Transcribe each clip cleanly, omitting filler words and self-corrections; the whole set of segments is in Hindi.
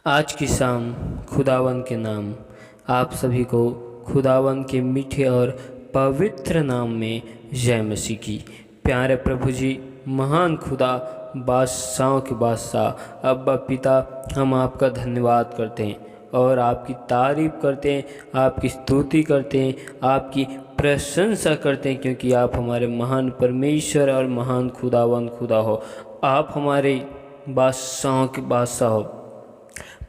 आज की शाम खुदावन के नाम आप सभी को खुदावन के मीठे और पवित्र नाम में जय मसीह की। प्यारे प्रभु जी, महान खुदा, बादशाहों के बादशाह अब्बा पिता, हम आपका धन्यवाद करते हैं और आपकी तारीफ़ करते हैं, आपकी स्तुति करते हैं, आपकी प्रशंसा करते हैं, क्योंकि आप हमारे महान परमेश्वर और महान खुदावन खुदा हो। आप हमारे बादशाहों के बादशाह हो।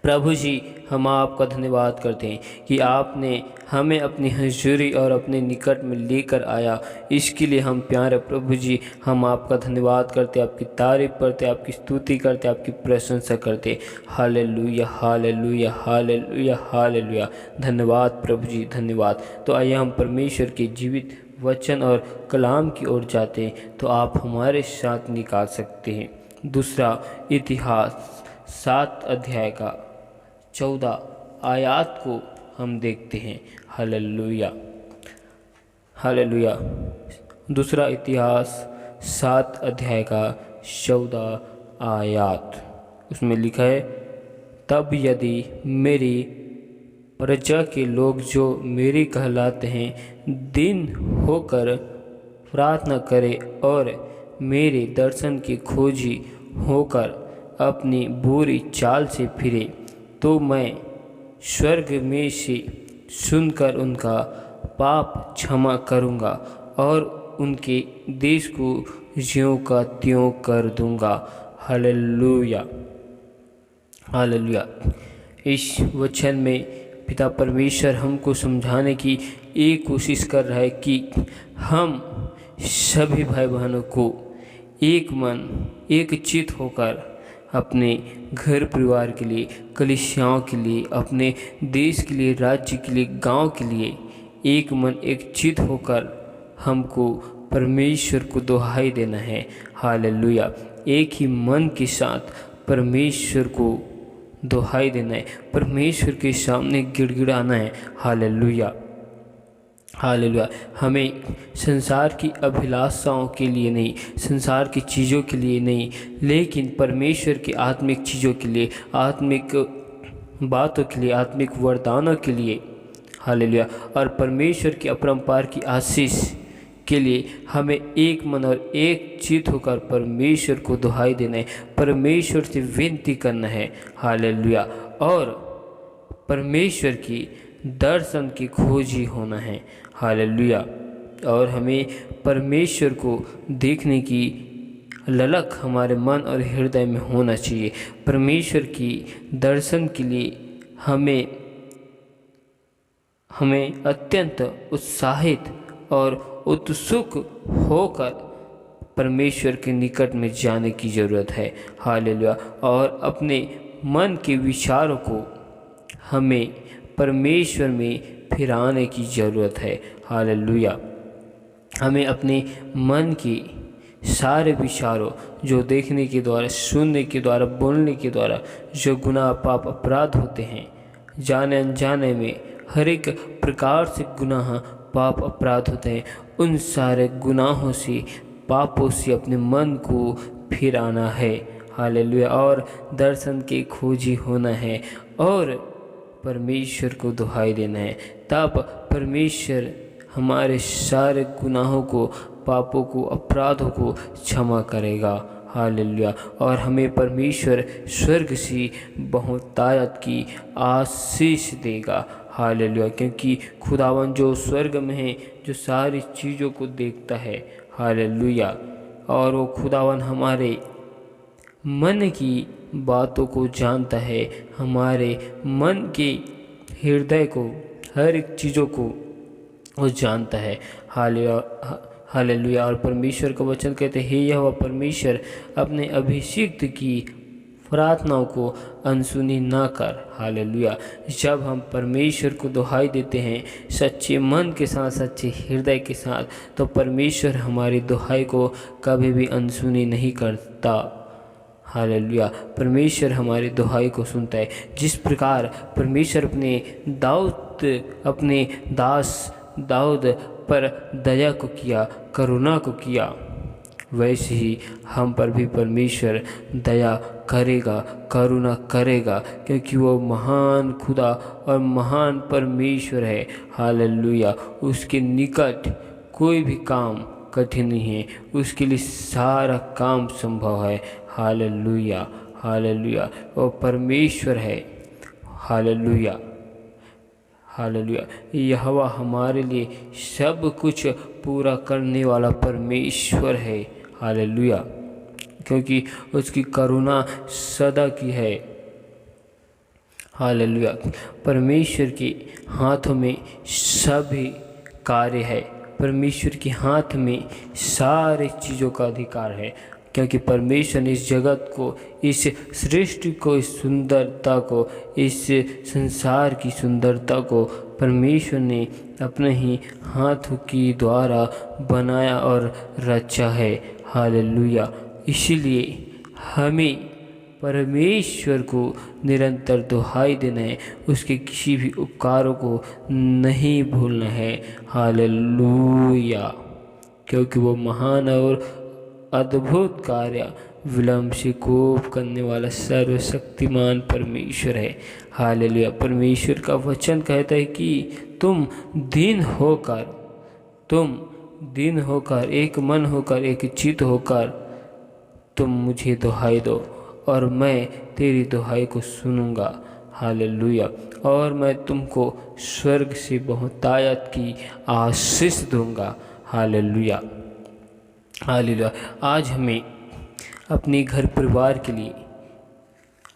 प्रभु जी, हम आपका धन्यवाद करते हैं कि आपने हमें अपनी हजूरी और अपने निकट में लेकर आया। इसके लिए हम प्यारे प्रभु जी, हम आपका धन्यवाद करते, आपकी तारीफ़ करते, आपकी स्तुति करते, आपकी प्रशंसा करते। Hallelujah, hallelujah, hallelujah, hallelujah. धन्यवाद प्रभु जी, धन्यवाद। तो आइए हम परमेश्वर के जीवित वचन और कलाम की ओर जाते हैं, तो आप हमारे साथ निकाल सकते हैं। दूसरा इतिहास 7 अध्याय का 14 आयात को हम देखते हैं। Hallelujah, hallelujah. दूसरा इतिहास 7 अध्याय का 14 आयात, उसमें लिखा है, तब यदि मेरी प्रजा के लोग जो मेरी कहलाते हैं दिन होकर प्रार्थना करें और मेरे दर्शन की खोजी होकर अपनी बुरी चाल से फिरे, तो मैं स्वर्ग में से सुनकर उनका पाप क्षमा करूँगा और उनके देश को ज्यों का त्यों कर दूँगा। Hallelujah, hallelujah. इस वचन में पिता परमेश्वर हमको समझाने की एक कोशिश कर रहा है कि हम सभी भाई बहनों को एक मन एक चित होकर अपने घर परिवार के लिए, कलीसियाओं के लिए, अपने देश के लिए, राज्य के लिए, गांव के लिए एक मन एक चित होकर हमको परमेश्वर को दुहाई देना है। हालेलुया। एक ही मन के साथ परमेश्वर को दुहाई देना है, परमेश्वर के सामने गिड़गिड़ाना है। Hallelujah, hallelujah. हमें संसार की अभिलाषाओं के लिए नहीं, संसार की चीज़ों के लिए नहीं, लेकिन परमेश्वर की आत्मिक चीज़ों के लिए, आत्मिक बातों के लिए, आत्मिक वरदानों के लिए, हालेलुया, और परमेश्वर की अपरंपार की आशीष के लिए हमें एक मन और एक चित होकर परमेश्वर को दुहाई देना है, परमेश्वर से विनती करना है। हालेलुया। और परमेश्वर की दर्शन की खोजी होना है। हालेलुया। और हमें परमेश्वर को देखने की ललक हमारे मन और हृदय में होना चाहिए। परमेश्वर की दर्शन के लिए हमें अत्यंत उत्साहित और उत्सुक होकर परमेश्वर के निकट में जाने की ज़रूरत है। हालेलुया। और अपने मन के विचारों को हमें परमेश्वर में फिराने की ज़रूरत है। हालेलुया। हमें अपने मन की सारे विचारों, जो देखने के द्वारा, सुनने के द्वारा, बोलने के द्वारा जो गुनाह पाप अपराध होते हैं, जाने अनजाने में हर एक प्रकार से गुनाह पाप अपराध होते हैं, उन सारे गुनाहों से, पापों से अपने मन को फिराना है। हालेलुया। और दर्शन की खोजी होना है और परमेश्वर को दुहाई देना है। तब परमेश्वर हमारे सारे गुनाहों को, पापों को, अपराधों को क्षमा करेगा। हालेलुया। और हमें परमेश्वर स्वर्ग से बहुतायत की आशीष देगा। हालेलुया। क्योंकि खुदावन जो स्वर्ग में है, जो सारी चीज़ों को देखता है, हालेलुया, और वो खुदावन हमारे मन की बातों को जानता है, हमारे मन के हृदय को, हर एक चीज़ों को वो जानता है। हालेलुया। और परमेश्वर का वचन कहते हैं, यहोवा परमेश्वर अपने अभिषिक्त की प्रार्थनाओं को अनसुनी ना कर। हालेलुया। जब हम परमेश्वर को दुहाई देते हैं सच्चे मन के साथ, सच्चे हृदय के साथ, तो परमेश्वर हमारी दुहाई को कभी भी अनसुनी नहीं करता। हालेलुया। परमेश्वर हमारी दुहाई को सुनता है। जिस प्रकार परमेश्वर अपने दास दाऊद पर दया को किया, करुणा को किया, वैसे ही हम पर भी परमेश्वर दया करेगा, करुणा करेगा, क्योंकि वो महान खुदा और महान परमेश्वर है। हालेलुया। उसके निकट कोई भी काम कठिन नहीं है, उसके लिए सारा काम संभव है। Hallelujah, hallelujah. वो परमेश्वर है। Hallelujah, hallelujah. यहोवा हमारे लिए सब कुछ पूरा करने वाला परमेश्वर है। हालेलुया, क्योंकि उसकी करुणा सदा की है। हालेलुया। परमेश्वर के हाथों में सभी कार्य है। परमेश्वर के हाथ में सारे चीज़ों का अधिकार है, क्योंकि परमेश्वर ने इस जगत को, इस सृष्टि को, इस सुंदरता को, इस संसार की सुंदरता को परमेश्वर ने अपने ही हाथों के द्वारा बनाया और रचा है। हालेलुया। इसीलिए हमें परमेश्वर को निरंतर दुहाई देना है, उसके किसी भी उपकारों को नहीं भूलना है। हालेलुया, क्योंकि वो महान और अद्भुत कार्य विलंब से कोप करने वाला सर्वशक्तिमान परमेश्वर है। हालेलुया। परमेश्वर का वचन कहता है कि तुम दिन होकर एक मन होकर, एक चित्त होकर तुम मुझे दुहाई दो और मैं तेरी दुहाई को सुनूंगा। हालेलुया। और मैं तुमको स्वर्ग से बहुतायत की आशीष दूंगा। Hallelujah, hallelujah. आज हमें अपने घर परिवार के लिए,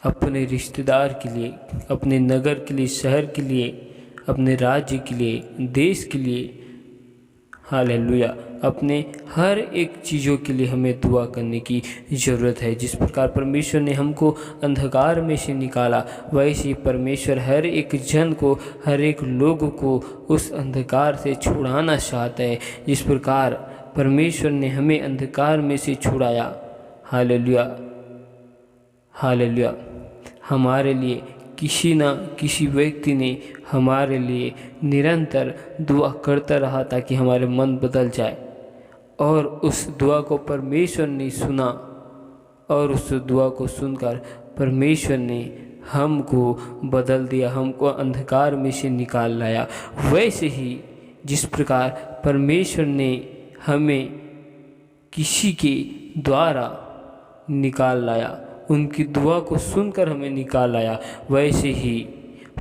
अपने रिश्तेदार के लिए, अपने नगर के लिए, शहर के लिए, अपने राज्य के लिए, देश के लिए, हालेलुया, अपने हर एक चीज़ों के लिए हमें दुआ करने की ज़रूरत है। जिस प्रकार परमेश्वर ने हमको अंधकार में से निकाला, वैसे ही परमेश्वर हर एक जन को, हर एक लोगों को उस अंधकार से छुड़ाना चाहता है। जिस प्रकार परमेश्वर ने हमें अंधकार में से छुड़ाया। Hallelujah, hallelujah. हमारे लिए किसी न किसी व्यक्ति ने हमारे लिए निरंतर दुआ करता रहा ताकि हमारे मन बदल जाए, और उस दुआ को परमेश्वर ने सुना, और उस दुआ को सुनकर परमेश्वर ने हमको बदल दिया, हमको अंधकार में से निकाल लाया। वैसे ही जिस प्रकार परमेश्वर ने हमें किसी के द्वारा निकाल लाया, उनकी दुआ को सुनकर हमें निकाल लाया, वैसे ही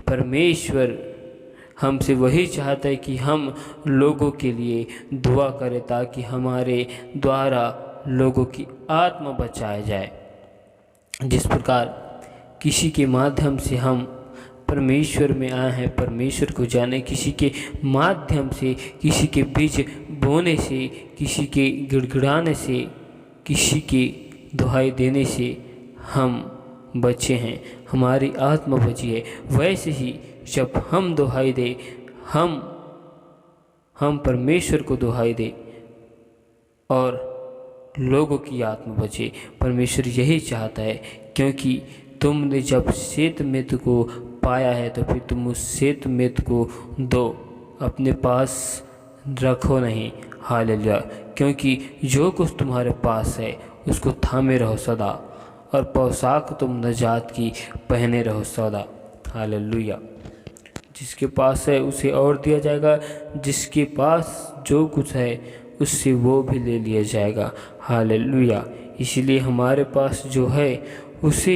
परमेश्वर हमसे वही चाहता है कि हम लोगों के लिए दुआ करें, ताकि हमारे द्वारा लोगों की आत्मा बचाया जाए। जिस प्रकार किसी के माध्यम से हम परमेश्वर में आए हैं, परमेश्वर को जाने, किसी के माध्यम से, किसी के बीच बोने से, किसी के गिड़गिड़ाने से, किसी के दुहाई देने से हम बचे हैं, हमारी आत्मा बची है। वैसे ही जब हम दुहाई दे, हम परमेश्वर को दुहाई दे और लोगों की आत्मा बचे। परमेश्वर यही चाहता है, क्योंकि तुमने जब श्वेतमेध को पाया है तो फिर तुम उस श्वेतमेध को दो, अपने पास रखो नहीं। हालेलुया, क्योंकि जो कुछ तुम्हारे पास है उसको थामे रहो सदा, और पोशाक तुम नजात की पहने रहो सदा। हालेलुया। जिसके पास है उसे और दिया जाएगा, जिसके पास जो कुछ है उससे वो भी ले लिया जाएगा। हालेलुया। इसलिए हमारे पास जो है उसे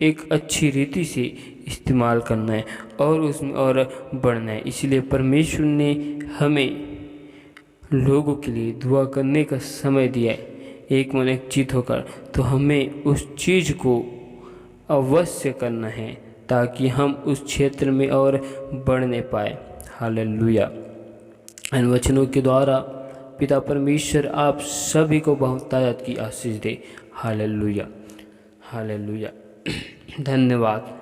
एक अच्छी रीति से इस्तेमाल करना है और उसमें और बढ़ना है। इसलिए परमेश्वर ने हमें लोगों के लिए दुआ करने का समय दिया है, एक मन एक चित होकर। तो हमें उस चीज़ को अवश्य करना है, ताकि हम उस क्षेत्र में और बढ़ने पाए। हालेलुया। इन वचनों के द्वारा पिता परमेश्वर आप सभी को बहुतायत की आशीष दे। Hallelujah, hallelujah. धन्यवाद,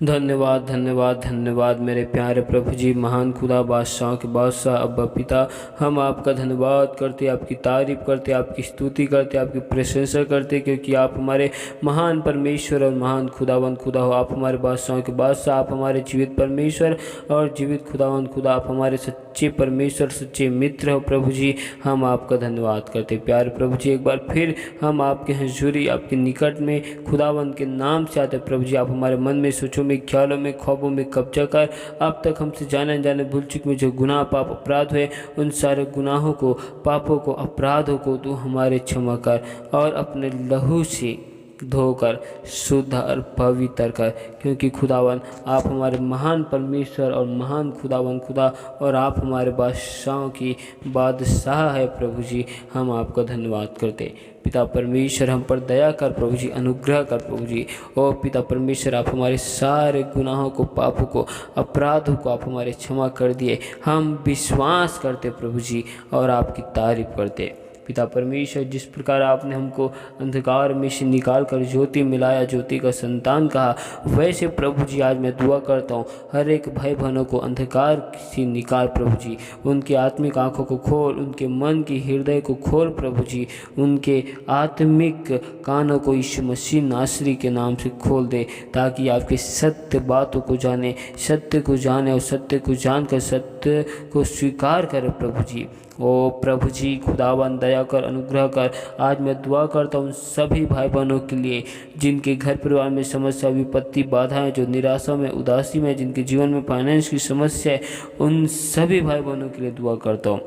धन्यवाद, धन्यवाद, धन्यवाद मेरे प्यारे प्रभु जी, महान खुदा, बादशाह के बादशाह, अब्बा पिता। हम आपका धन्यवाद करते, आपकी तारीफ करते, आपकी स्तुति करते, आपकी प्रशंसा करते, क्योंकि आप हमारे महान परमेश्वर और महान खुदावंद खुदा हो। आप हमारे बादशाह के बादशाह, आप हमारे जीवित परमेश्वर और जीवित खुदावंद खुदा, आप हमारे सच्चे परमेश्वर, सच्चे मित्र हो प्रभु जी। हम आपका धन्यवाद करते प्यारे प्रभु जी। एक बार फिर हम आपके हजूरी, आपके निकट में खुदावंद के नाम से आते प्रभु जी। आप हमारे मन में, सोचों में, ख्यालों में, ख्वाबों में कब्जा कर अब तक हमसे जाने अनजाने भूल चूक में जो गुनाह, पाप, अपराध हुए, उन सारे गुनाहों को, पापों को, अपराधों को तू हमारे क्षमा कर और अपने लहू से धोकर शुद्ध और पवित्र कर, क्योंकि खुदावन आप हमारे महान परमेश्वर और महान खुदा और आप हमारे बादशाहों की बादशाह है प्रभु जी। हम आपका धन्यवाद करते पिता परमेश्वर। हम पर दया कर प्रभु जी, अनुग्रह कर प्रभु जी। ओ पिता परमेश्वर, आप हमारे सारे गुनाहों को, पापों को, अपराधों को आप हमारे क्षमा कर दिए। हम विश्वास करते प्रभु जी और आपकी तारीफ करते पिता परमेश्वर। जिस प्रकार आपने हमको अंधकार में से निकाल कर ज्योति मिलाया, ज्योति का संतान कहा, वैसे प्रभु जी आज मैं दुआ करता हूँ हर एक भाई बहनों को अंधकार से निकाल प्रभु जी। उनकी आत्मिक आंखों को खोल, उनके मन की हृदय को खोल प्रभु जी। उनके आत्मिक कानों को यीशु मसीह नासरी के नाम से खोल दे, ताकि आपके सत्य बातों को जाने, सत्य को जाने और सत्य को जानकर सत्य को स्वीकार करें प्रभु जी। ओ प्रभु जी खुदावन दया कर, अनुग्रह कर। आज मैं दुआ करता हूँ सभी भाई बहनों के लिए जिनके घर परिवार में समस्या, विपत्ति, बाधाएं, जो निराशा में, उदासी में, जिनके जीवन में फाइनेंस की समस्या है, उन सभी भाई बहनों के लिए दुआ करता हूँ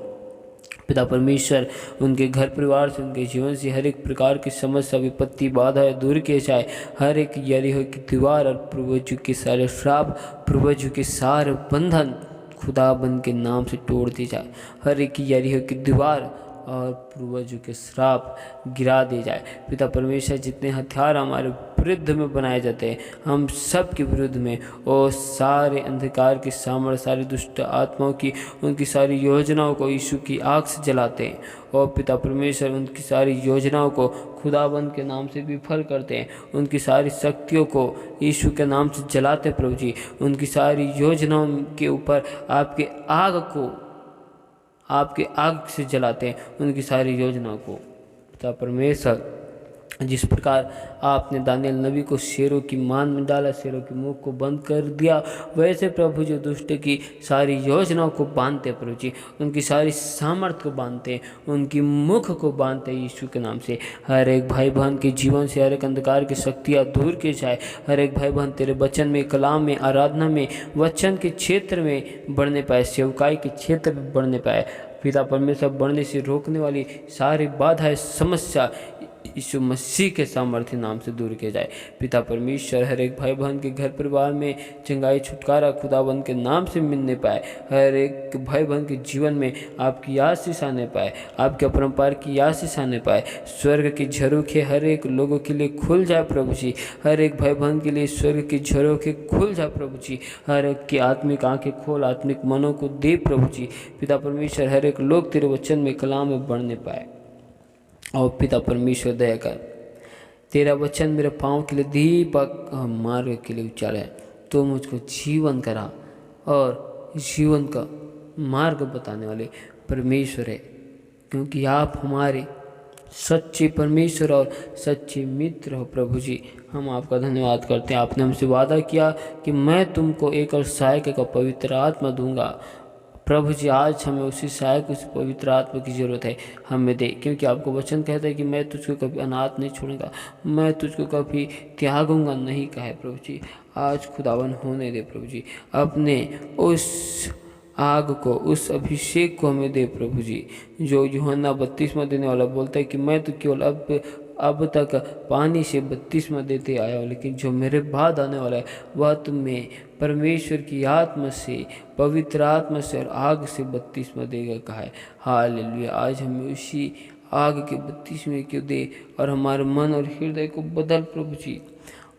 पिता परमेश्वर। उनके घर परिवार से, उनके जीवन से हर एक प्रकार की समस्या, विपत्ति, बाधाएं दूर किए जाए। हर एक यरीहो की दीवार और पूर्वजों के सारे श्राप, पूर्वजों के सारे बंधन खुदाबंद के नाम से तोड़ दी जाए। हर एक यरीहो की दीवार और पूर्वजों के श्राप गिरा दिए जाए पिता परमेश्वर। जितने हथियार हमारे विरुद्ध में बनाए जाते हैं, हम सब के विरुद्ध में और सारे अंधकार की सामर्थ्य, सारी दुष्ट आत्माओं की, उनकी सारी योजनाओं को यीशु की आग से जलाते हैं। और पिता परमेश्वर उनकी सारी योजनाओं को खुदाबंद के नाम से विफल करते हैं। उनकी सारी शक्तियों को यीशु के नाम से जलाते प्रभु जी। उनकी सारी योजनाओं के ऊपर आपके आग से जलाते हैं, उनकी सारी योजनाओं को पिता परमेश्वर। जिस प्रकार आपने दानियल नबी को शेरों की मान में डाला, शेरों के मुख को बंद कर दिया, वैसे प्रभु जी दुष्ट की सारी योजनाओं को बांधते प्रभु जी, उनकी सारी सामर्थ्य को बांधते, उनकी मुख को बांधते यीशु के नाम से। हर एक भाई बहन के जीवन से हर एक अंधकार की शक्तियाँ दूर की जाए। हर एक भाई बहन तेरे वचन में, कलाम में, आराधना में, वचन के क्षेत्र में बढ़ने पाए, सेवकाई के क्षेत्र में बढ़ने पाए पिता परमेश्वर। बढ़ने से रोकने वाली सारी बाधाएं, समस्या यीशु मसीह के सामर्थ्य नाम से दूर किया जाए पिता परमेश्वर। हर एक भाई बहन के घर परिवार में चंगाई, छुटकारा खुदाबंद के नाम से मिलने पाए। हर एक भाई बहन के जीवन में आपकी आशीष आने पाए, आपके अपरंपार की आशीष आने पाए। स्वर्ग की झरोखे हर एक लोगों के लिए खुल जाए प्रभु जी। हर एक भाई बहन के लिए स्वर्ग की झरोखे खुल जाए प्रभु जी। हर एक की आत्मिक आंखें खोल, आत्मिक मनों को दे प्रभु जी पिता परमेश्वर। हर एक लोग तेरे वचन में, कलाम में बढ़ने पाए। और पिता परमेश्वर दया कर, तेरा वचन मेरे पाँव के लिए दीपक, मार्ग के लिए उजाला है। तो मुझको जीवन करा और जीवन का मार्ग बताने वाले परमेश्वर है, क्योंकि आप हमारे सच्चे परमेश्वर और सच्चे मित्र हो प्रभु जी। हम आपका धन्यवाद करते हैं। आपने हमसे वादा किया कि मैं तुमको एक और सहायक का पवित्र आत्मा दूंगा प्रभु जी। आज हमें उसी सहायक, उस पवित्र आत्मा की ज़रूरत है, हमें दे, क्योंकि आपको वचन कहता है कि मैं तुझको कभी अनाथ नहीं छोड़ूंगा, मैं तुझको कभी त्यागूंगा नहीं कहे प्रभु जी। आज खुदावन होने दे प्रभु जी, अपने उस आग को, उस अभिषेक को हमें दे प्रभु जी, जो यूहन्ना 32वां देने वाला बोलता है कि मैं तो केवल अब तक पानी से बपतिस्मा देते आया हूँ, लेकिन जो मेरे बाद आने वाला है वह तुम्हें परमेश्वर की आत्मा से, पवित्र आत्मा से और आग से बपतिस्मा देगा कहा है। हालेलुया। आज हमें उसी आग के बपतिस्मे को दे और हमारे मन और हृदय को बदल प्रभु जी।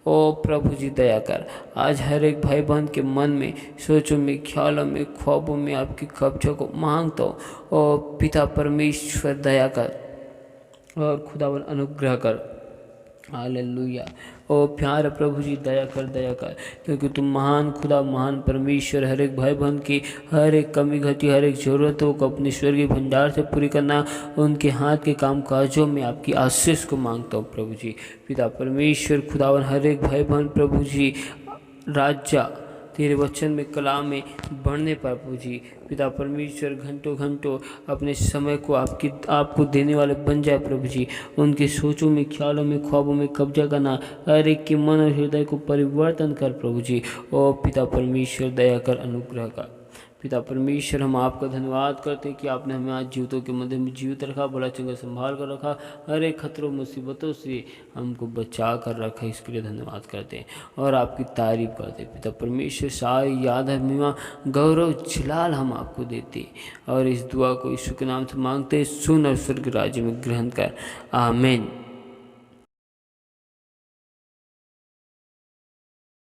ओ प्रभु जी दया कर, आज हर एक भाई बहन के मन में, सोचों में, ख्यालों में, ख्वाबों में आपकी कब्जा को मांगता हूँ। ओ पिता परमेश्वर दया कर और खुदावन अनुग्रह कर। हालेलुया। ओ प्यार प्रभु जी दया कर, क्योंकि तुम महान खुदा, महान परमेश्वर। हर एक भाई बहन की हर एक कमी घटी, हर एक ज़रूरतों को अपने स्वर्गीय भंडार से पूरी करना, उनके हाथ के काम काजों में आपकी आशीष को मांगता हूँ प्रभु जी। पिता परमेश्वर खुदावन, हर एक भाई बहन प्रभु जी, राज्य तेरे वचन में कलाम में बढ़ने पर प्रभु जी पिता परमेश्वर घंटों घंटों अपने समय को आपको देने वाले बन जाए प्रभु जी। उनके सोचों में, ख्यालों में, ख्वाबों में कब्जा करना, हर एक के मन और हृदय को परिवर्तन कर प्रभु जी। ओ पिता परमेश्वर दया कर, अनुग्रह कर। पिता परमेश्वर हम आपका धन्यवाद करते हैं कि आपने हमें आज जीवितों के मध्य में जीवित रखा, बड़ा चंगा संभाल कर रखा, हर एक खतरों मुसीबतों से हमको बचा कर रखा। इसके लिए धन्यवाद करते हैं और आपकी तारीफ करते हैं। पिता परमेश्वर सारी याद महिमा गौरव जलाल हम आपको देते और इस दुआ को यीशु के नाम से मांगते, सुन और स्वर्ग राज्य में ग्रहण कर, आमीन।